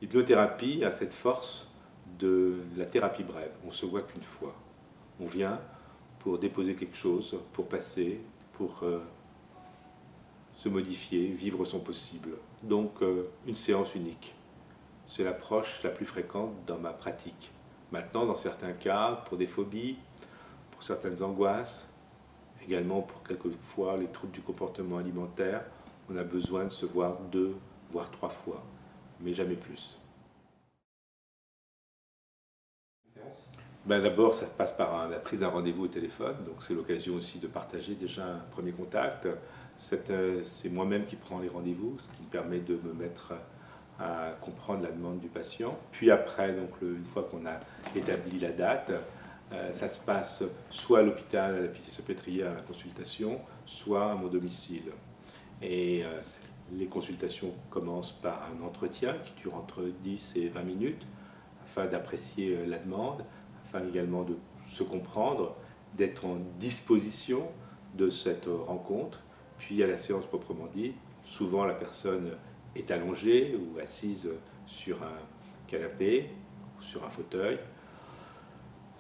L'hypnothérapie a cette force de la thérapie brève. On ne se voit qu'une fois. On vient pour déposer quelque chose, pour passer, pour se modifier, vivre son possible. Donc une séance unique. C'est l'approche la plus fréquente dans ma pratique. Maintenant, dans certains cas, pour des phobies, pour certaines angoisses, également pour quelquefois les troubles du comportement alimentaire, on a besoin de se voir 2, voire 3 fois, mais jamais plus. D'abord, ça passe par la prise d'un rendez-vous au téléphone, donc c'est l'occasion aussi de partager déjà un premier contact. C'est moi-même qui prends les rendez-vous, ce qui me permet de me mettre à comprendre la demande du patient. Puis après, donc, une fois qu'on a établi la date, ça se passe soit à l'hôpital, à la Pitié-Salpêtrière, à la consultation, soit à mon domicile. Et les consultations commencent par un entretien qui dure entre 10 et 20 minutes, afin d'apprécier la demande, afin également de se comprendre, d'être en disposition de cette rencontre. Puis à la séance proprement dit, souvent la personne est allongée ou assise sur un canapé ou sur un fauteuil.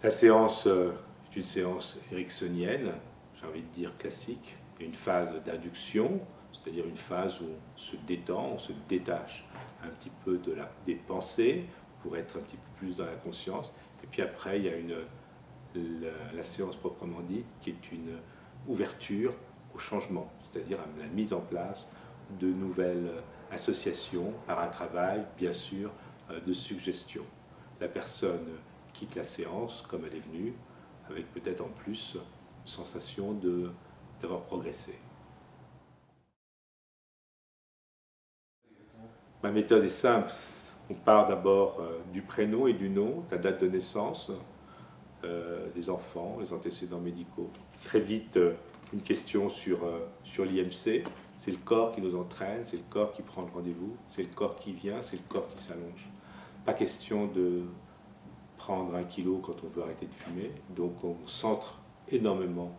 La séance est une séance ericksonienne, j'ai envie de dire classique. Il y a une phase d'induction, c'est-à-dire une phase où on se détend, on se détache un petit peu des pensées pour être un petit peu plus dans la conscience. Et puis après, il y a la séance proprement dite qui est une ouverture au changement, c'est-à-dire à la mise en place de nouvelles associations par un travail, bien sûr, de suggestion. La personne quitte la séance comme elle est venue, avec peut-être en plus une sensation d'avoir progressé. Ma méthode est simple. On part d'abord du prénom et du nom, la date de naissance des enfants, les antécédents médicaux. Très vite, une question sur l'IMC. C'est le corps qui nous entraîne, c'est le corps qui prend le rendez-vous, c'est le corps qui vient, c'est le corps qui s'allonge. Pas question de prendre 1 kilo quand on veut arrêter de fumer. Donc on centre énormément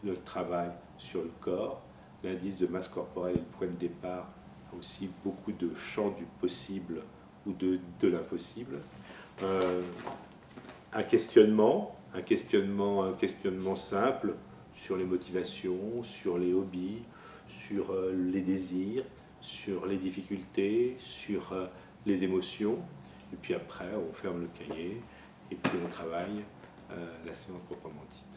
notre travail sur le corps. L'indice de masse corporelle et le point de départ a aussi beaucoup de champ du possible ou de l'impossible. Un questionnement simple sur les motivations, sur les hobbies, sur les désirs, sur les difficultés, sur les émotions. Et puis après, on ferme le cahier et puis on travaille la séance proprement dite.